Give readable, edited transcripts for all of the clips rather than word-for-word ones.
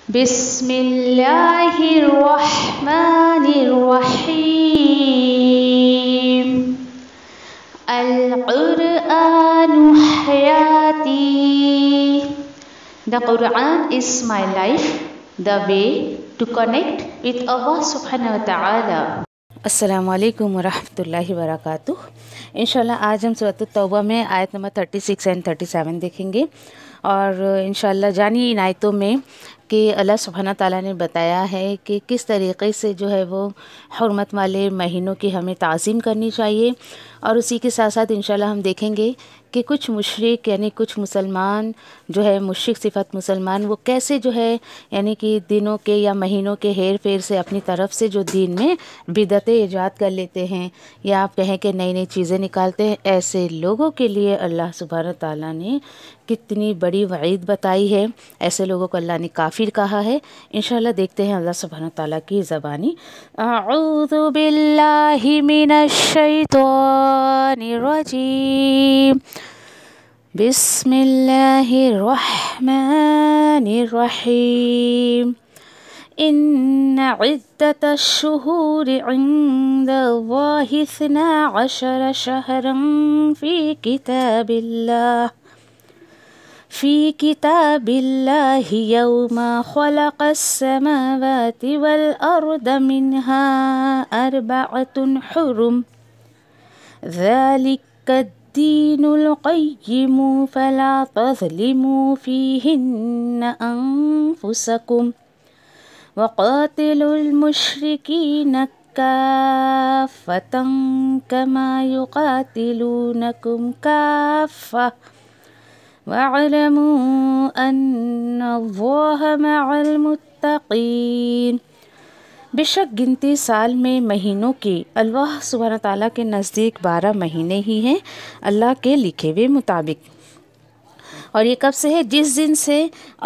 بسم اللہ الرحمن الرحیم القرآن حیاتی. The Quran is my life, the way to connect with Allah subhanahu wa ta'ala. السلام علیکم ورحمۃ اللہ وبرکاتہ. انشاءاللہ آج ہم سورۃ التوبہ میں آیت نمبر 36 اینڈ 37 دیکھیں گے، اور انشاءاللہ جانیے ان آیتوں میں کہ اللہ سبحانہ تعالیٰ نے بتایا ہے کہ کس طریقے سے جو ہے وہ حرمت والے مہینوں کی ہمیں تعظیم کرنی چاہیے. اور اسی کے ساتھ ساتھ انشاءاللہ ہم دیکھیں گے کہ کچھ مشرک یعنی کچھ مسلمان جو ہے مشرک صفت مسلمان وہ کیسے جو ہے یعنی کہ دنوں کے یا مہینوں کے ہیر پھیر سے اپنی طرف سے جو دین میں بدعتیں ایجاد کر لیتے ہیں یا آپ کہیں کہ نئی نئی چیزیں نکالتے ہیں. ایسے لوگوں کے لیے اللہ سبحانہ تعالیٰ نے کتنی بڑی وعید بتائی ہے. ایسے لوگوں کو اللہ نے کافر کہا ہے. انشاءاللہ دیکھتے ہیں اللہ سبحانہ تعالیٰ کی زبانی. اعوذ باللہ من الشیطان الرجیم. بسم اللہ الرحمن الرحیم. ان عدة الشهور عند الله 12 شهرا في كتاب الله يوم خلق السماوات والأرض منها 4 حرم ذلك الدين القيم فلا تظلموا فيهن أنفسكم وقاتلوا المشركين كافة كما يقاتلونكم كافة وَاعْلَمُوا أَنَّ اللَّهَ مَعَ الْمُتَّقِينَ. بے شک گنتی سال میں مہینوں کی اللہ سبحانہ تعالیٰ کے نزدیک 12 مہینے ہی ہیں اللہ کے لکھے ہوئے مطابق. اور یہ کب سے ہے؟ جس دن سے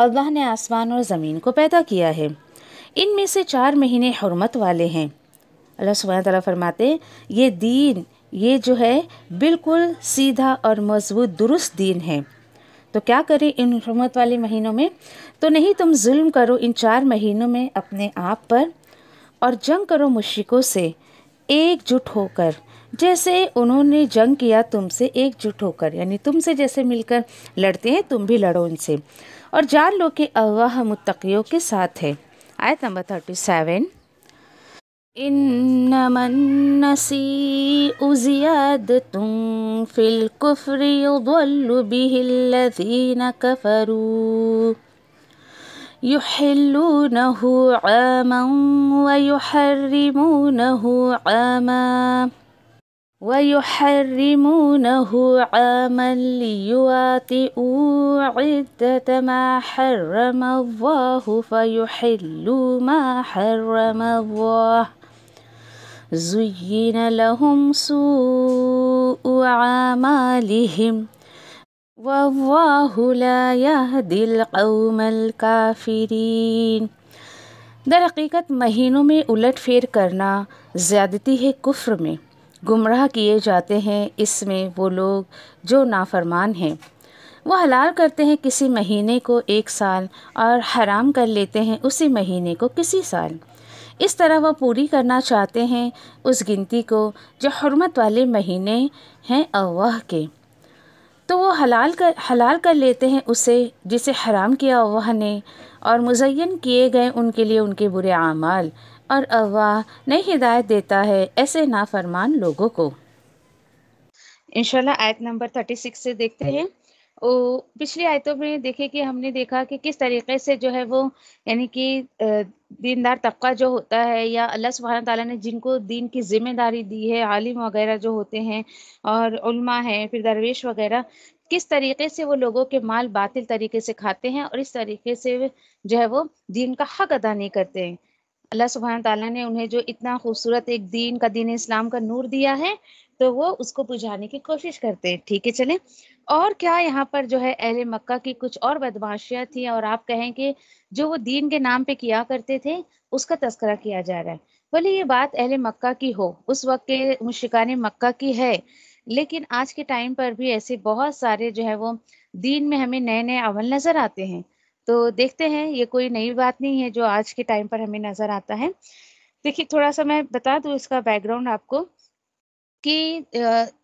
اللہ نے آسمان اور زمین کو پیدا کیا ہے. ان میں سے 4 مہینے حرمت والے ہیں. اللہ سبحانہ تعالیٰ فرماتے یہ دین یہ جو ہے بالکل سیدھا اور مضبوط درست دین ہے. تو کیا کریں ان حرمت والے مہینوں میں؟ تو نہیں تم ظلم کرو ان 4 مہینوں میں اپنے آپ پر، اور جنگ کرو مشرکوں سے ایک جٹ ہو کر جیسے انہوں نے جنگ کیا تم سے ایک جٹ ہو کر، یعنی تم سے جیسے مل کر لڑتے ہیں تم بھی لڑو ان سے، اور جان لو کہ اللہ متقیوں کے ساتھ ہے. آیت نمبر 37. انما النسیء زیادۃ فی الکفر یضل به الذین کفروا یحلونہ عاما ویحرمونہ عاما لیواطئوا عدة ما حرم اللہ فیحلوا ما حرم اللہ زُيِّنَ لَهُمْ سُوءُ أَعْمَالِهِمْ وَاللَّهُ لَا يَهْدِي الْقَوْمَ الْكَافِرِينَ. در حقیقت مہینوں میں الٹ پھیر کرنا زیادتی ہے کفر میں. گمراہ کیے جاتے ہیں اس میں وہ لوگ جو نافرمان ہیں. وہ حلال کرتے ہیں کسی مہینے کو 1 سال اور حرام کر لیتے ہیں اسی مہینے کو کسی سال. اس طرح وہ پوری کرنا چاہتے ہیں اس گنتی کو جو حرمت والے مہینے ہیں اللہ کے. تو وہ حلال کر لیتے ہیں اسے جسے حرام کیا اللہ نے، اور مزین کیے گئے ان کے لیے ان کے برے اعمال، اور اللہ نئی ہدایت دیتا ہے ایسے نافرمان لوگوں کو. انشاءاللہ آیت نمبر 36 سے دیکھتے ہیں. پچھلی آیتوں میں دیکھے کہ ہم نے دیکھا کہ کس طریقے سے جو ہے وہ یعنی کہ دیندار طبقہ جو ہوتا ہے یا اللہ سبحانہ تعالیٰ نے جن کو دین کی ذمہ داری دی ہے، عالم وغیرہ جو ہوتے ہیں اور علماء ہیں، پھر درویش وغیرہ، کس طریقے سے وہ لوگوں کے مال باطل طریقے سے کھاتے ہیں اور اس طریقے سے جو ہے وہ دین کا حق ادا نہیں کرتے ہیں. اللہ سبحانہ تعالیٰ نے انہیں جو اتنا خوبصورت ایک دین اسلام کا نور دیا ہے تو وہ اس کو بجھانے کی کوشش کرتے ہیں. ٹھیک ہے چلیں. اور کیا یہاں پر جو ہے اہل مکہ کی کچھ اور بدمعاشیاں تھیں، اور آپ کہیں کہ جو وہ دین کے نام پہ کیا کرتے تھے اس کا تذکرہ کیا جا رہا ہے. بھلے یہ بات اہل مکہ کی ہو، اس وقت کے مشرکان مکہ کی ہے، لیکن آج کے ٹائم پر بھی ایسے بہت سارے جو ہے وہ دین میں ہمیں نئے نئے عمل نظر آتے ہیں. تو دیکھتے ہیں، یہ کوئی نئی بات نہیں ہے جو آج کے ٹائم پر ہمیں نظر آتا ہے۔ دیکھیے تھوڑا سا میں بتا دوں اس کا بیک گراؤنڈ آپ کو کہ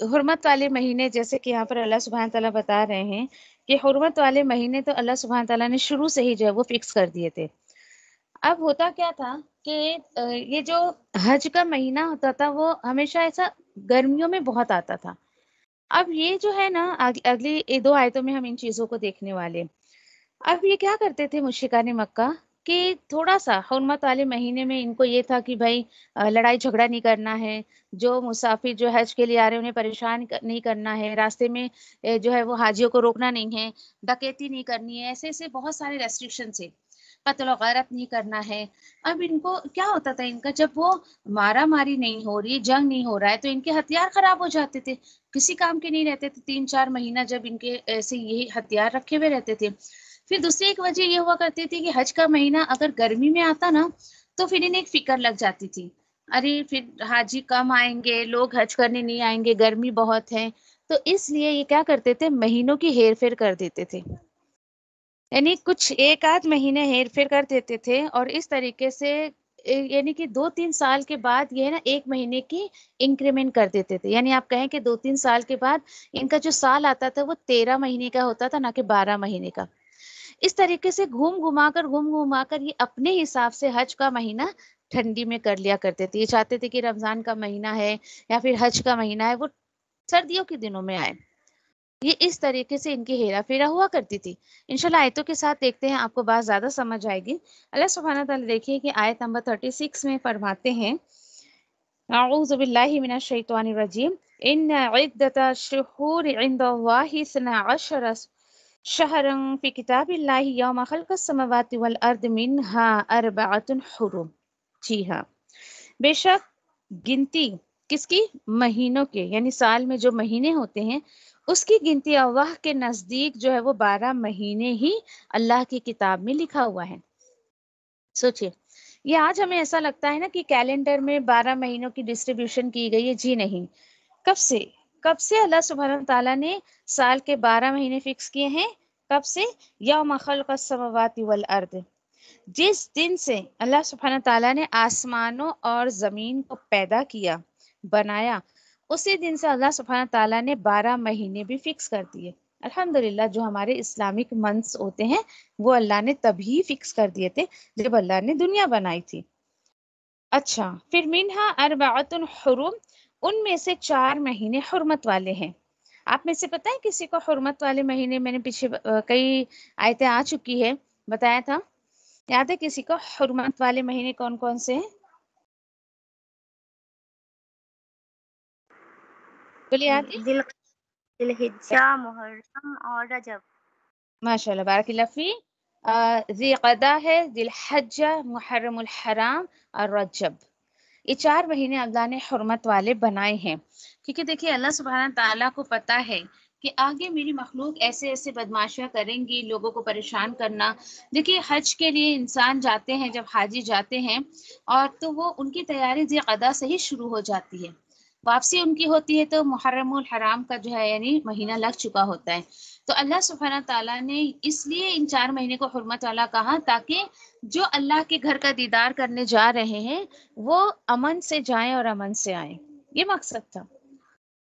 حرمت والے مہینے، جیسے کہ یہاں پر اللہ سبحانہ تعالیٰ بتا رہے ہیں کہ حرمت والے مہینے تو اللہ سبحانہ تعالیٰ نے شروع سے ہی جو ہے وہ فکس کر دیے تھے۔ اب ہوتا کیا تھا کہ یہ جو حج کا مہینہ ہوتا تھا وہ ہمیشہ ایسا گرمیوں میں بہت آتا تھا۔ اب یہ جو ہے نا اگلی 2 آیتوں میں ہم ان چیزوں کو دیکھنے والے۔ اب یہ کیا کرتے تھے مشرکان مکہ کہ تھوڑا سا حرمت والے مہینے میں ان کو یہ تھا کہ بھائی لڑائی جھگڑا نہیں کرنا ہے، جو مسافر جو حج کے لیے آ رہے ہیں انہیں پریشان نہیں کرنا ہے، راستے میں جو ہے وہ حاجیوں کو روکنا نہیں ہے، ڈکیتی نہیں کرنی ہے، ایسے ایسے بہت سارے ریسٹرکشن تھے، قتل و غارت نہیں کرنا ہے۔ اب ان کو کیا ہوتا تھا، ان کا جب وہ مارا ماری نہیں ہو رہی، جنگ نہیں ہو رہا ہے، تو ان کے ہتھیار خراب ہو جاتے تھے، کسی کام کے نہیں رہتے تھے 3-4 مہینہ جب ان کے ایسے یہی ہتھیار رکھے ہوئے رہتے تھے۔ پھر دوسری ایک وجہ یہ ہوا کرتی تھی کہ حج کا مہینہ اگر گرمی میں آتا نا تو پھر انہیں ایک فکر لگ جاتی تھی، ارے پھر حاجی کم آئیں گے، لوگ حج کرنے نہیں آئیں گے، گرمی بہت ہے، تو اس لیے یہ کیا کرتے تھے، مہینوں کی ہیر پھیر کر دیتے تھے، یعنی کچھ 1-8 مہینے ہیر پھیر کر دیتے تھے، اور اس طریقے سے یعنی کہ 2-3 سال کے بعد یہ ہے نا 1 مہینے کی انکریمنٹ کر دیتے تھے، یعنی آپ کہیں کہ 2-3 سال کے بعد ان کا جو سال آتا تھا وہ 13 مہینے کا ہوتا تھا، نہ کہ 12 مہینے کا۔ اس طریقے سے گھوم گھما کر یہ اپنے حساب سے حج کا مہینہ ٹھنڈی میں کر لیا کرتے تھے۔ یہ چاہتے تھے کہ رمضان کا مہینہ ہے یا پھر حج کا مہینہ ہے وہ سردیوں کے دنوں میں آئے۔ یہ اس طریقے سے ان کی ہیرا پھیرا ہوا کرتی تھی۔ انشاءاللہ آیتوں کے ساتھ دیکھتے ہیں، آپ کو بات زیادہ سمجھ آئے گی۔ اللہ سبحانہ تعالیٰ دیکھیے کہ آیت نمبر 36 میں فرماتے ہیں، اعوذ باللہ من الشیطان الرجیم، ان عدۃ الشہور عند اللہ 12 شہرا فی کتاب اللہ یوم خلق السماوات والارض منها 4 حرم۔ جی ہاں، بے شک گنتی کس کی، مہینوں کے، یعنی سال میں جو مہینے ہوتے ہیں اس کی گنتی اللہ کے نزدیک جو ہے وہ 12 مہینے ہی اللہ کی کتاب میں لکھا ہوا ہے۔ سوچئے، یہ آج ہمیں ایسا لگتا ہے نا کہ کیلنڈر میں 12 مہینوں کی ڈسٹریبیوشن کی گئی ہے، جی نہیں، کب سے اللہ سبحانہ تعالیٰ نے سال کے 12 مہینے فکس کیے ہیں؟ کب سے؟ یوم خلق السماوات والارض، جس دن سے اللہ سبحانہ تعالیٰ نے آسمانوں اور زمین کو پیدا کیا، بنایا، اسی دن سے اللہ سبحانہ تعالیٰ نے 12 مہینے بھی فکس کر دیے۔ الحمدللہ جو ہمارے اسلامک منتھس ہوتے ہیں وہ اللہ نے تبھی فکس کر دیے تھے جب اللہ نے دنیا بنائی تھی۔ اچھا، پھر منہا 4 حرم، ان میں سے 4 مہینے حرمت والے ہیں۔ آپ میں سے پتہ ہے کسی کو حرمت والے مہینے، میں نے پیچھے کئی آیتیں آ چکی ہے، بتایا تھا، یاد ہے کسی کو حرمت والے مہینے کون کون سے ہیں؟ بولیے، یاد ہے؟ ذی الحجہ، محرم اور رجب۔ ماشاء اللہ، بارک اللہ فی۔ ذی قعدہ ہے، ذی الحجہ، محرم الحرام اور رجب، یہ 4 مہینے اللہ نے حرمت والے بنائے ہیں، کیونکہ دیکھیے اللہ سبحانہ تعالیٰ کو پتہ ہے کہ آگے میری مخلوق ایسے ایسے بدماشیاں کریں گی، لوگوں کو پریشان کرنا۔ دیکھیے حج کے لیے انسان جاتے ہیں، جب حاجی جاتے ہیں اور تو وہ ان کی تیاری ذی قعدہ سے ہی شروع ہو جاتی ہے، واپسی ان کی ہوتی ہے تو محرم الحرام کا جو ہے یعنی مہینہ لگ چکا ہوتا ہے۔ تو اللہ سبحانہ تعالیٰ نے اس لیے ان 4 مہینے کو حرمت والا کہا تاکہ جو اللہ کے گھر کا دیدار کرنے جا رہے ہیں وہ امن سے جائیں اور امن سے آئیں، یہ مقصد تھا۔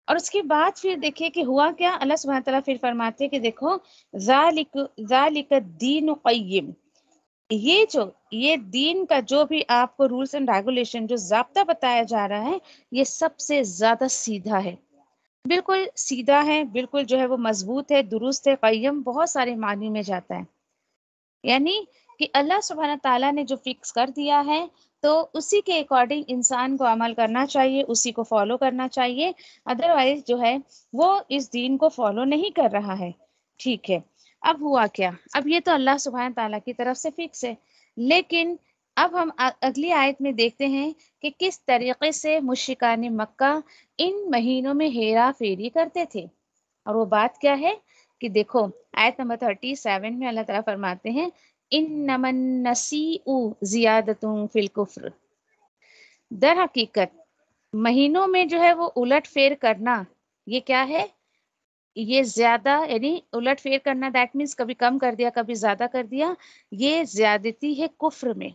اور اس کے بعد پھر دیکھیے کہ ہوا کیا، اللہ سبحانہ تعالیٰ پھر فرماتے کہ دیکھو ذالک الدین قیم، یہ دین کا جو بھی آپ کو رولز اینڈ ریگولیشن، جو ضابطہ بتایا جا رہا ہے، یہ سب سے زیادہ سیدھا ہے، بالکل سیدھا ہے، بالکل جو ہے وہ مضبوط ہے، درست ہے، قیم بہت سارے معنی میں جاتا ہے، یعنی کہ اللہ سبحانہ تعالیٰ نے جو فکس کر دیا ہے تو اسی کے اکارڈنگ انسان کو عمل کرنا چاہیے، اسی کو فالو کرنا چاہیے، ادروائز جو ہے وہ اس دین کو فالو نہیں کر رہا ہے۔ ٹھیک ہے، اب ہوا کیا، اب یہ تو اللہ سبحانہ تعالیٰ کی طرف سے فکس ہے، لیکن اب ہم اگلی آیت میں دیکھتے ہیں کہ کس طریقے سے مشرکان مکہ ان مہینوں میں ہیرا پھیری کرتے تھے، اور وہ بات کیا ہے کہ دیکھو آیت نمبر 37 میں اللہ تعالیٰ فرماتے ہیں، انما النسیء زیادۃ فی الکفر، در حقیقت مہینوں میں جو ہے وہ الٹ پھیر کرنا، یہ کیا ہے، یہ زیادہ یعنی الٹ پھیر کرنا، دیٹ مینس کبھی کم کر دیا کبھی زیادہ کر دیا، یہ زیادتی ہے کفر میں،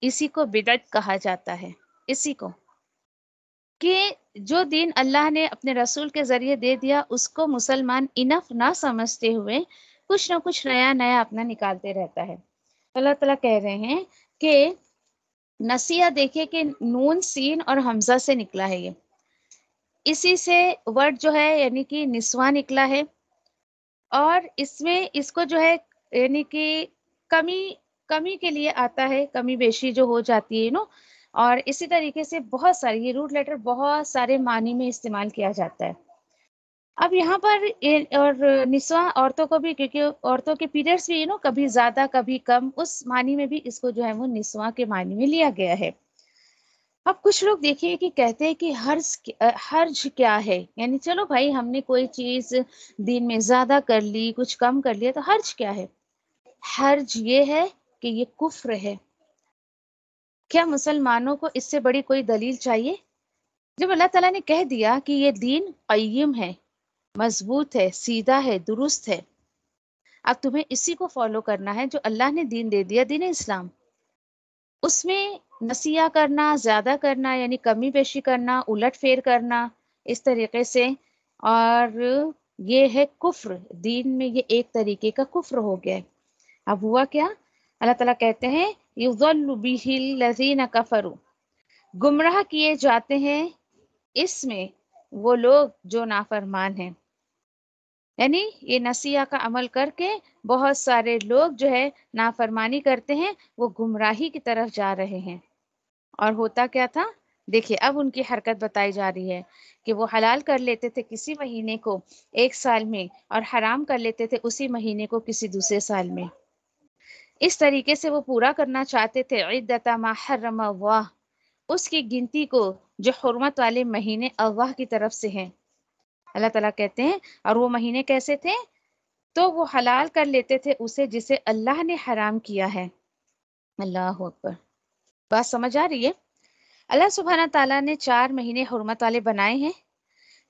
اسی کو بدعت کہا جاتا ہے. اسی کو کہ جو دین اللہ نے اپنے رسول کے ذریعے دے دیا اس کو مسلمان انف نہ سمجھتے ہوئے کچھ نہ کچھ نیا نیا اپنا نکالتے رہتا ہے. اللہ تعالیٰ کہہ رہے ہیں کہ نسیہ دیکھیے کہ نون سین اور حمزہ سے نکلا ہے، یہ اسی سے ورڈ جو ہے یعنی کہ نسواں نکلا ہے، اور اس میں اس کو جو ہے یعنی کہ کمی کے لیے آتا ہے، کمی بیشی جو ہو جاتی ہے اور اسی طریقے سے بہت سارے یہ روٹ لیٹر بہت سارے معنی میں استعمال کیا جاتا ہے. اب یہاں پر اور نسواں عورتوں کو بھی، کیونکہ عورتوں کے پیریڈس بھی کبھی زیادہ کبھی کم، اس معنی میں بھی اس کو جو ہے وہ نسواں کے معنی میں لیا گیا ہے. اب کچھ لوگ دیکھیے کہ کہتے ہیں کہ حرج کیا ہے، یعنی چلو بھائی ہم نے کوئی چیز دین میں زیادہ کر لی کچھ کم کر لیا تو حرج کیا ہے؟ حرج یہ ہے کہ یہ کفر ہے. کیا مسلمانوں کو اس سے بڑی کوئی دلیل چاہیے؟ جب اللہ تعالیٰ نے کہہ دیا کہ یہ دین قیم ہے، مضبوط ہے، سیدھا ہے، درست ہے، اب تمہیں اسی کو فالو کرنا ہے جو اللہ نے دین دے دیا، دین اسلام. اس میں نسیہ کرنا، زیادہ کرنا یعنی کمی بیشی کرنا، الٹ پھیر کرنا اس طریقے سے، اور یہ ہے کفر. دین میں یہ ایک طریقے کا کفر ہو گیا ہے. اب ہوا کیا؟ اللہ تعالیٰ کہتے ہیں یضل بہ الذین کفروا، گمراہ کیے جاتے ہیں اس میں وہ لوگ جو نافرمان ہیں. یعنی یہ نسیہ کا عمل کر کے بہت سارے لوگ جو ہے نافرمانی کرتے ہیں، وہ گمراہی کی طرف جا رہے ہیں. اور ہوتا کیا تھا؟ دیکھیے اب ان کی حرکت بتائی جا رہی ہے کہ وہ حلال کر لیتے تھے کسی مہینے کو ایک سال میں اور حرام کر لیتے تھے اسی مہینے کو کسی دوسرے سال میں. اس طریقے سے وہ پورا کرنا چاہتے تھے عدۃ ما حرم اللہ، اس کی گنتی کو جو حرمت والے مہینے اللہ کی طرف سے ہیں. اللہ تعالیٰ کہتے ہیں اور وہ مہینے کیسے تھے؟ تو وہ حلال کر لیتے تھے اسے جسے اللہ نے حرام کیا ہے. اللہ اکبر. بات سمجھ آ رہی ہے؟ اللہ سبحانہ تعالیٰ نے 4 مہینے حرمت والے بنائے ہیں.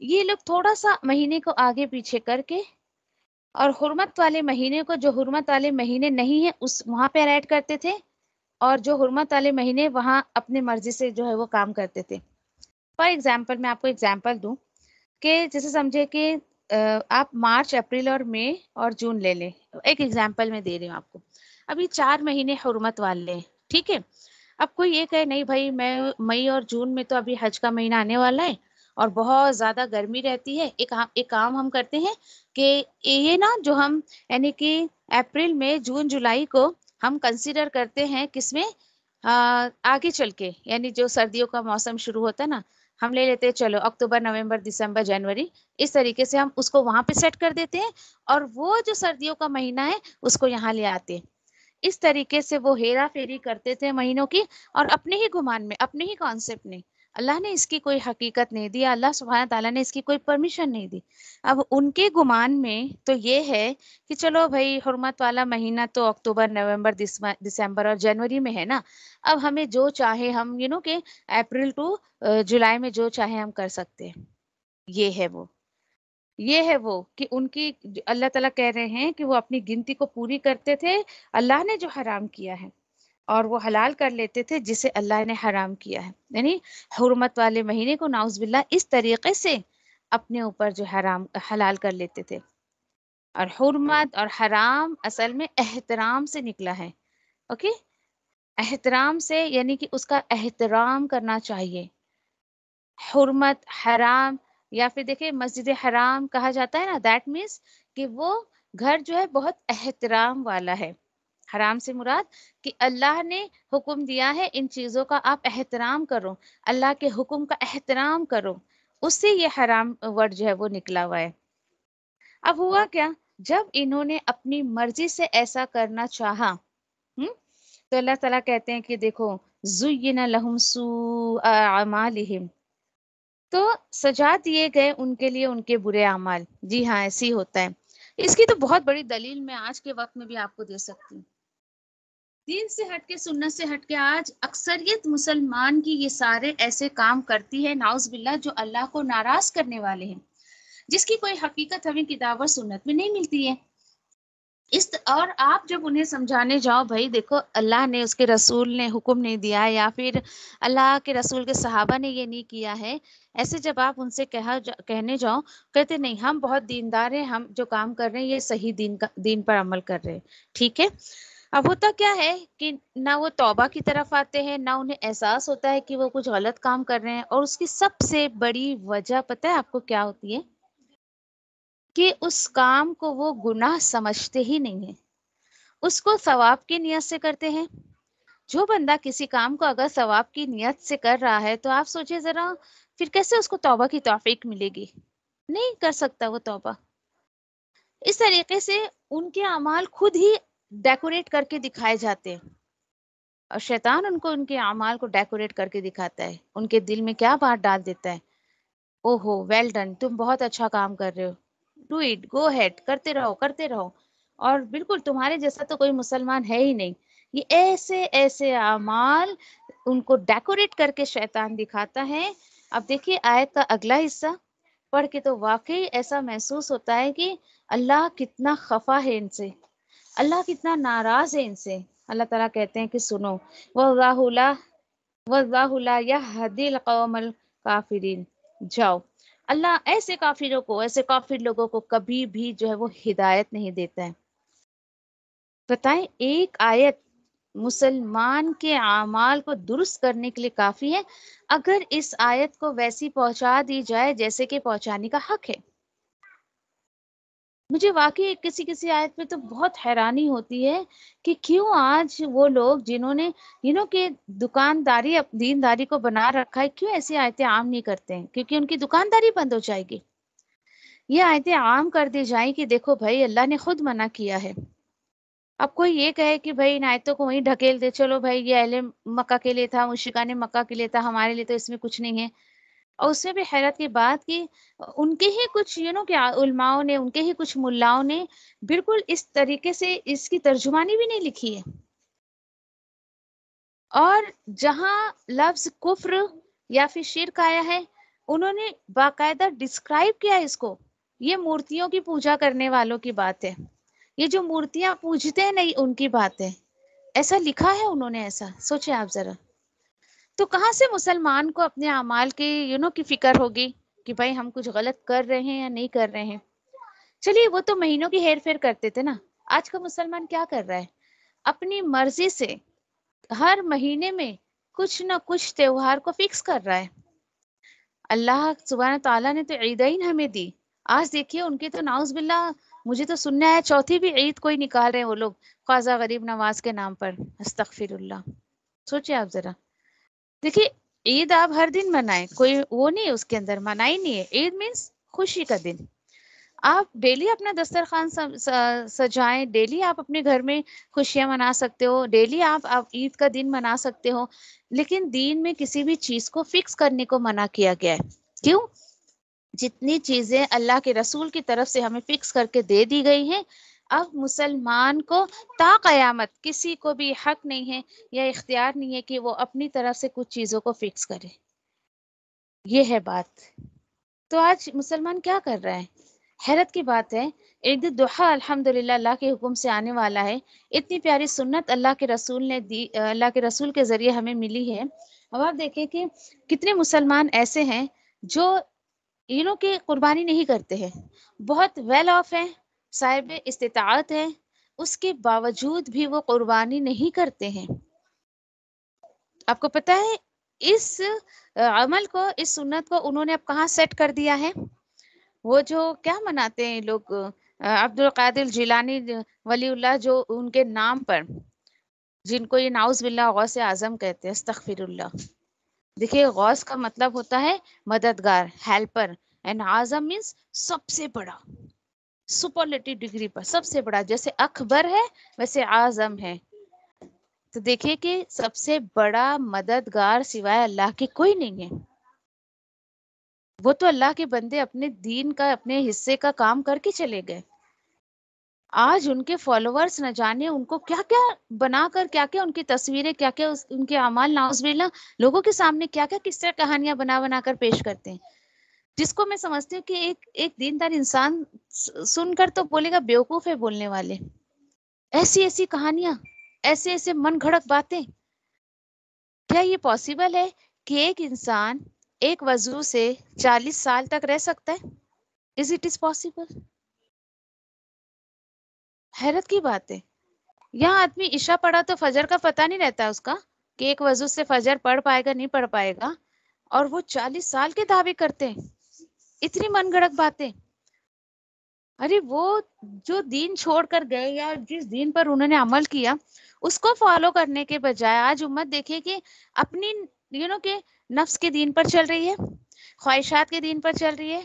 یہ لوگ تھوڑا سا مہینے کو آگے پیچھے کر کے اور حرمت والے مہینے کو جو حرمت والے مہینے نہیں ہیں اس وہاں پہ ایڈ کرتے تھے، اور جو حرمت والے مہینے وہاں اپنے مرضی سے جو ہے وہ کام کرتے تھے. فار ایگزامپل میں آپ کو ایگزامپل دوں کہ جیسے سمجھے کہ آپ مارچ، اپریل اور مئی اور جون لے لیں. ایک ایگزامپل میں دے رہی ہوں آپ کو. ابھی 4 مہینے حرمت والے ہیں، ٹھیک ہے. اب کوئی یہ کہے نہیں بھائی میں مئی اور جون میں تو ابھی حج کا مہینہ آنے والا ہے اور بہت زیادہ گرمی رہتی ہے، ایک کام ہم کرتے ہیں کہ یہ نا جو ہم یعنی کہ اپریل میں جون جولائی کو ہم کنسیڈر کرتے ہیں کس میں آگے چل کے، یعنی جو سردیوں کا موسم شروع ہوتا ہے نا ہم لے لیتے ہیں چلو اکتوبر، نومبر، دسمبر، جنوری، اس طریقے سے ہم اس کو وہاں پہ سیٹ کر دیتے ہیں اور وہ جو سردیوں کا مہینہ ہے اس کو یہاں لے آتے ہیں. اس طریقے سے وہ ہیرا پھیری کرتے تھے مہینوں کی، اور اپنے ہی گمان میں، اپنے ہی کانسیپٹ نے. اللہ نے اس کی کوئی حقیقت نہیں دی، اللہ سبحانہ تعالیٰ نے اس کی کوئی پرمیشن نہیں دی. اب ان کے گمان میں تو یہ ہے کہ چلو بھائی حرمت والا مہینہ تو اکتوبر، نومبر، دسمبر اور جنوری میں ہے نا، اب ہمیں جو چاہے ہم کہ اپریل ٹو جولائی میں جو چاہے ہم کر سکتے ہیں. یہ ہے وہ کہ ان کی اللہ تعالیٰ کہہ رہے ہیں کہ وہ اپنی گنتی کو پوری کرتے تھے اللہ نے جو حرام کیا ہے، اور وہ حلال کر لیتے تھے جسے اللہ نے حرام کیا ہے. یعنی حرمت والے مہینے کو نعوذ باللہ اس طریقے سے اپنے اوپر جو حلال کر لیتے تھے. اور حرمت اور حرام اصل میں احترام سے نکلا ہے. اوکے، احترام سے یعنی کہ اس کا احترام کرنا چاہیے. حرمت، حرام، یا پھر دیکھیں مسجد حرام کہا جاتا ہے نا، دیٹ مینس کہ وہ گھر جو ہے بہت احترام والا ہے. حرام سے مراد کہ اللہ نے حکم دیا ہے ان چیزوں کا آپ احترام کرو، اللہ کے حکم کا احترام کرو، اس سے یہ حرام ورڈ جو ہے وہ نکلا ہوا ہے. اب ہوا کیا؟ جب انہوں نے اپنی مرضی سے ایسا کرنا چاہا تو اللہ تعالیٰ کہتے ہیں کہ دیکھو زُیِّنَ لَهُمْ سُوءُ أَعْمَالِهِمْ، تو سجا دیے گئے ان کے لیے ان کے برے اعمال. جی ہاں ایسے ہی ہوتا ہے. اس کی تو بہت بڑی دلیل میں آج کے وقت میں بھی آپ کو دے سکتی ہوں. دین سے ہٹ کے، سنت سے ہٹ کے آج اکثریت مسلمان کی یہ سارے ایسے کام کرتی ہے نعوذ باللہ جو اللہ کو ناراض کرنے والے ہیں. جس کی کوئی حقیقت ہمیں کتاب اور سنت میں نہیں ملتی ہے۔ اور آپ جب انہیں سمجھانے جاؤ بھائی دیکھو اللہ نے اس کے رسول نے حکم نہیں دیا یا پھر اللہ کے رسول کے صحابہ نے یہ نہیں کیا ہے، ایسے جب آپ ان سے کہنے جاؤ، کہتے نہیں ہم بہت دیندار ہیں، ہم جو کام کر رہے ہیں یہ صحیح دین پر عمل کر رہے ہیں، ٹھیک ہے۔ اب ہوتا کیا ہے کہ نہ وہ توبہ کی طرف آتے ہیں، نہ انہیں احساس ہوتا ہے کہ وہ کچھ غلط کام کر رہے ہیں، اور اس کی سب سے بڑی وجہ پتہ ہے آپ کو کیا ہوتی ہے؟ کہ اس کام کو وہ گناہ سمجھتے ہی نہیں ہیں، اس کو ثواب کی نیت سے کرتے ہیں۔ جو بندہ کسی کام کو اگر ثواب کی نیت سے کر رہا ہے تو آپ سوچیں ذرا پھر کیسے اس کو توبہ کی توفیق ملے گی؟ نہیں کر سکتا وہ توبہ۔ اس طریقے سے ان کے اعمال خود ہی ڈیکوریٹ کر کے دکھائے جاتے ہیں، اور شیطان ان کو ان کے اعمال کو ڈیکوریٹ کر کے دکھاتا ہے، ان کے دل میں کیا بات ڈال دیتا ہے، او ہو ویل ڈن، تم بہت اچھا کام کر رہے ہو، ڈو اٹ، گو ہیڈ، کرتے رہو کرتے رہو، اور بالکل تمہارے جیسا تو کوئی مسلمان ہے ہی نہیں۔ یہ ایسے ایسے اعمال ان کو ڈیکوریٹ کر کے شیطان دکھاتا ہے۔ اب دیکھیے آیت کا اگلا حصہ پڑھ کے تو واقعی ایسا محسوس ہوتا ہے کہ اللہ کتنا خفا ہے ان سے، اللہ کتنا ناراض ہے ان سے۔ اللہ تعالیٰ کہتے ہیں کہ سنو، وَاللَّهُ لَا يَهْدِي الْقَوْمَ الْكَافِرِينَ، جاؤ، اللہ ایسے کافروں کو، ایسے کافر لوگوں کو کبھی بھی جو ہے وہ ہدایت نہیں دیتا ہے۔ بتائیں ایک آیت مسلمان کے اعمال کو درست کرنے کے لیے کافی ہے، اگر اس آیت کو ویسی پہنچا دی جائے جیسے کہ پہنچانے کا حق ہے۔ مجھے واقعی کسی آیت میں تو بہت حیرانی ہوتی ہے کہ کیوں آج وہ لوگ جنہوں نے کہ دکانداری دینداری کو بنا رکھا ہے، کیوں ایسی آیتیں عام نہیں کرتے ہیں؟ کیونکہ ان کی دکانداری بند ہو جائے گی۔ یہ آیتیں عام کر دی جائیں کہ دیکھو بھائی اللہ نے خود منع کیا ہے۔ اب کوئی یہ کہے کہ بھائی ان آیتوں کو وہیں ڈھکیل دے، چلو بھائی یہ اہل مکہ کے لیے تھا، مشرکان مکہ کے لیے تھا، ہمارے لیے تو اس میں کچھ نہیں ہے۔ اور اس میں بھی حیرت کی بات کہ ان کے ہی کچھ کہ علماؤں نے، ان کے ہی کچھ ملاؤں نے بالکل اس طریقے سے اس کی ترجمانی بھی نہیں لکھی ہے، اور جہاں لفظ کفر یا پھر شرک آیا ہے انہوں نے باقاعدہ ڈسکرائب کیا اس کو، یہ مورتیوں کی پوجا کرنے والوں کی بات ہے، یہ جو مورتیاں پوجتے ہیں نہیں ان کی بات ہے، ایسا لکھا ہے انہوں نے۔ ایسا سوچیں آپ ذرا، تو کہاں سے مسلمان کو اپنے اعمال کی کی فکر ہوگی کہ بھائی ہم کچھ غلط کر رہے ہیں یا نہیں کر رہے ہیں؟ چلیے وہ تو مہینوں کی ہیر پھیر کرتے تھے نا، آج کا مسلمان کیا کر رہا ہے؟ اپنی مرضی سے ہر مہینے میں کچھ نہ کچھ تہوار کو فکس کر رہا ہے۔ اللہ سبحانہ تعالیٰ نے تو عیدین ہمیں دی، آج دیکھیے ان کی تو نعوذ باللہ مجھے تو سننا ہے چوتھی بھی عید کوئی نکال رہے ہیں وہ لوگ خواجہ غریب نواز کے نام پر، استغفر اللہ۔ سوچیں آپ ذرا، دیکھیے عید آپ ہر دن منائیں، کوئی وہ نہیں ہے اس کے اندر، منائی نہیں ہے، عید مینس خوشی کا دن، آپ ڈیلی اپنا دسترخوان سجائیں، ڈیلی آپ اپنے گھر میں خوشیاں منا سکتے ہو، ڈیلی آپ عید کا دن منا سکتے ہو، لیکن دین میں کسی بھی چیز کو فکس کرنے کو منع کیا گیا ہے۔ کیوں؟ جتنی چیزیں اللہ کے رسول کی طرف سے ہمیں فکس کر کے دے دی گئی ہیں، اب مسلمان کو تا قیامت کسی کو بھی حق نہیں ہے یا اختیار نہیں ہے کہ وہ اپنی طرف سے کچھ چیزوں کو فکس کرے۔ یہ ہے بات۔ تو آج مسلمان کیا کر رہا ہے؟ حیرت کی بات ہے، عید الضحیٰ الحمدللہ اللہ کے حکم سے آنے والا ہے، اتنی پیاری سنت اللہ کے رسول نے دی، اللہ کے رسول کے ذریعے ہمیں ملی ہے۔ اب آپ دیکھیں کہ کتنے مسلمان ایسے ہیں جو کہ قربانی نہیں کرتے ہیں، بہت ویل آف ہیں، صاحب استطاعت ہیں، اس کے باوجود بھی وہ قربانی نہیں کرتے ہیں۔ آپ کو پتہ ہے اس عمل کو، اس سنت کو انہوں نے اب کہاں سیٹ کر دیا ہے؟ وہ جو کیا مناتے ہیں لوگ، عبد القادر جیلانی ولی اللہ، جو ان کے نام پر جن کو یہ نعوذ باللہ غوث اعظم کہتے ہیں، استغفر اللہ۔ دیکھیے غوث کا مطلب ہوتا ہے مددگار، ہیلپر، اینڈ اعظم مینس سب سے بڑا، سپرلیٹو ڈگری پر سب سے بڑا، جیسے اکبر ہے ویسے اعظم ہے۔ تو دیکھیے کہ سب سے بڑا مددگار سوائے اللہ کے کوئی نہیں ہے، وہ تو اللہ کے بندے اپنے دین کا، اپنے حصے کا کام کر کے چلے گئے۔ آج ان کے فالوورز نہ جانے ان کو کیا کیا بنا کر، کیا کیا ان کی تصویریں، کیا کیا ان کے اعمال نعوذ باللہ لوگوں کے سامنے کیا کیا قصے کہانیاں بنا بنا کر پیش کرتے ہیں۔ جس کو میں سمجھتی ہوں کہ ایک دیندار انسان سن کر تو بولے گا بیوقوف ہے بولنے والے، ایسی ایسی کہانیاں، ایسے ایسے من گھڑک باتیں، کیا یہ پاسبل ہے کہ ایک انسان ایک وضو سے 40 سال تک رہ سکتا ہے؟ Is it is possible? حیرت کی بات ہے. یہاں آدمی عشاء پڑھا تو فجر کا پتہ نہیں رہتا اس کا کہ ایک وضو سے فجر پڑھ پائے گا نہیں پڑھ پائے گا، اور وہ 40 سال کے دعوے کرتے ہیں، اتنی من گھڑک باتیں. ارے وہ جو دین چھوڑ کر گئے یا جس دین پر انہوں نے عمل کیا اس کو فالو کرنے کے بجائے آج امت دیکھے کہ اپنی کہ نفس کے دین پر چل رہی ہے، خواہشات کے دین پر چل رہی ہے.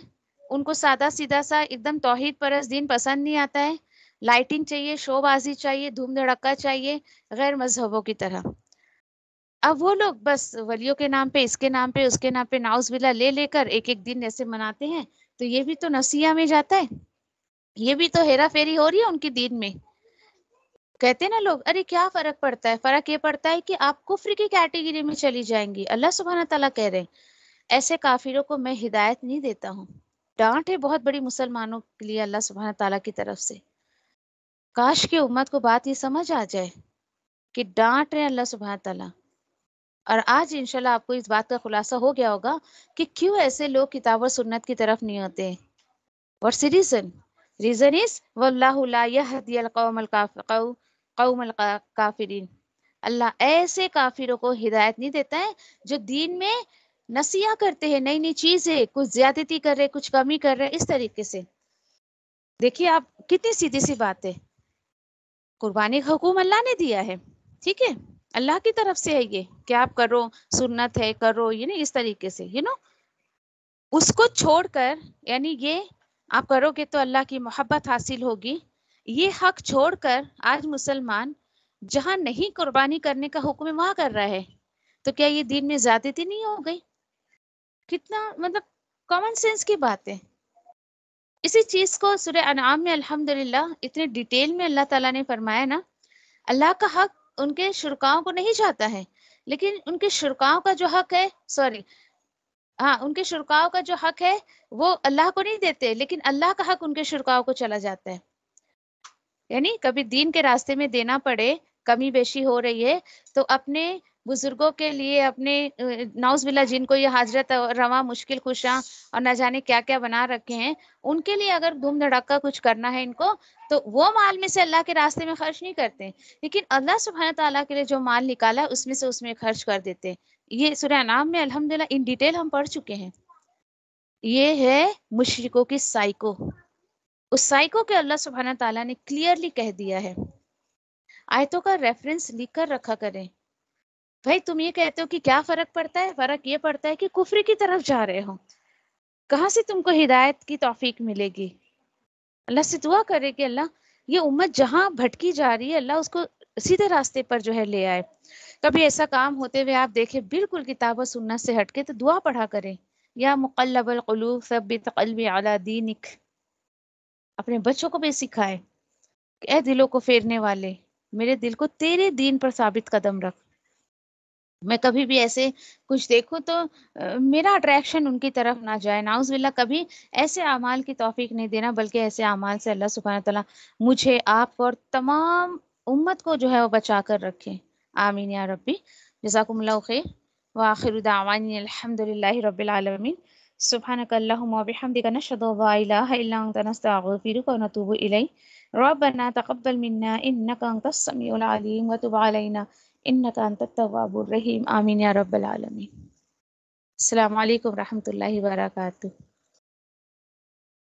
ان کو سادہ سیدھا سا ایک دم توحید پرست دین پسند نہیں آتا ہے، لائٹنگ چاہیے، شو بازی چاہیے، دھوم دھڑکا چاہیے، غیر مذہبوں کی طرح. اب وہ لوگ بس ولیوں کے نام پہ، اس کے نام پہ، اس کے نام پہ نعوذ باللہ لے کر ایک ایک دن ایسے مناتے ہیں. تو یہ بھی تو نسیہ میں جاتا ہے، یہ بھی تو ہیرا پھیری ہو رہی ہے ان کی دین میں. کہتے ہیں نا لوگ، ارے کیا فرق پڑتا ہے؟ فرق یہ پڑتا ہے کہ آپ کفر کی کیٹیگری میں چلی جائیں گی. اللہ سبحانہ تعالیٰ کہہ رہے ہیں ایسے کافروں کو میں ہدایت نہیں دیتا ہوں. ڈانٹ ہے بہت بڑی مسلمانوں کے لیے اللہ سبحانہ تعالیٰ کی طرف سے. کاش کہ امت کو بات یہ سمجھ آ جائے کہ ڈانٹ رہے اللہ سبحانہ تعالیٰ. اور آج انشاءاللہ آپ کو اس بات کا خلاصہ ہو گیا ہوگا کہ کیوں ایسے لوگ کتاب و سنت کی طرف نہیں ہوتے. What's the reason? Reason is وَاللَّهُ لَا يَهْدِيَ قَوْمَ الْكَافِرِينَ. اللہ ایسے کافروں کو ہدایت نہیں دیتا ہے جو دین میں نسیہ کرتے ہیں، نئی نئی چیزیں، کچھ زیادتی کر رہے، کچھ کمی کر رہے، اس طریقے سے. دیکھیے آپ کتنی سیدھی سی بات ہے. قربانی کا حکم اللہ نے دیا ہے، ٹھیک ہے، اللہ کی طرف سے ہے یہ کہ آپ کرو، سنت ہے کرو، اس طریقے سے اس کو چھوڑ کر یعنی یہ آپ کرو گے تو اللہ کی محبت حاصل ہوگی، یہ حق چھوڑ کر آج مسلمان جہاں نہیں قربانی کرنے کا حکم وہاں کر رہا ہے. تو کیا یہ دین میں زیادتی نہیں ہو گئی؟ کتنا کامن سینس کی بات ہے. اسی چیز کو سورہ انعام میں الحمدللہ اتنے ڈیٹیل میں اللہ تعالیٰ نے فرمایا نا. اللہ کا حق ان کے شرکاؤں کو نہیں جاتا ہے، لیکن ان کے شرکاؤں کا جو حق ہے ان کے شرکاؤں کا جو حق ہے وہ اللہ کو نہیں دیتے، لیکن اللہ کا حق ان کے شرکاؤں کو چلا جاتا ہے. یعنی کبھی دین کے راستے میں دینا پڑے، کمی بیشی ہو رہی ہے تو اپنے بزرگوں کے لیے، اپنے نعوذ باللہ جن کو یہ حاجت رواں مشکل کشاں اور نہ جانے کیا کیا بنا رکھے ہیں، ان کے لیے اگر دھوم دھڑکا کچھ کرنا ہے ان کو تو وہ مال میں سے اللہ کے راستے میں خرچ نہیں کرتے، لیکن اللہ سبحانہ تعالیٰ کے لیے جو مال نکالا ہے اس میں خرچ کر دیتے. یہ سورہ انعام میں الحمدللہ ان ڈیٹیل ہم پڑھ چکے ہیں. یہ ہے مشرکوں کی سائیکو. اس سائیکو کے اللہ سبحانہ تعالیٰ نے کلیئرلی کہہ دیا ہے. آیتوں کا ریفرنس لکھ کر رکھا کریں. بھائی تم یہ کہتے ہو کہ کیا فرق پڑتا ہے؟ فرق یہ پڑتا ہے کہ کفر کی طرف جا رہے ہو. کہاں سے تم کو ہدایت کی توفیق ملے گی؟ اللہ سے دعا کرے کہ اللہ یہ امت جہاں بھٹکی جا رہی ہے اللہ اس کو سیدھے راستے پر جو ہے لے آئے. کبھی ایسا کام ہوتے ہوئے آپ دیکھیں بالکل کتاب و سنت سے ہٹ کے تو دعا پڑھا کریں، یا مقلب القلوب ثبت قلبی علی دینک. اپنے بچوں کو بھی سکھائے کہ اے دلوں کو پھیرنے والے، میرے دل کو تیرے دین پر ثابت قدم رکھ. میں کبھی بھی ایسے کچھ دیکھوں تو میرا اٹریکشن ان کی طرف نہ جائے. نعوذ باللہ کبھی ایسے اعمال کی توفیق نہیں دینا، بلکہ ایسے اعمال سے اللہ سبحانہ تعالیٰ مجھے، آپ اور تمام امت کو جو ہے وہ بچا کر رکھے. آمین یا ربی. جزاکم اللہ خیر. وآخر دعوانی الحمدللہ رب العالمین. سبحانک اللہم وبحمدک نشہد ان لا الہ الا انت نستغفرک ونتوب الیک. ربنا تقبل منا انک انت السمیع العلیم وتب علینا انک انت التواب الرحیم. آمین یا رب العالمین. السلام علیکم ورحمۃ اللہ وبرکاتہ.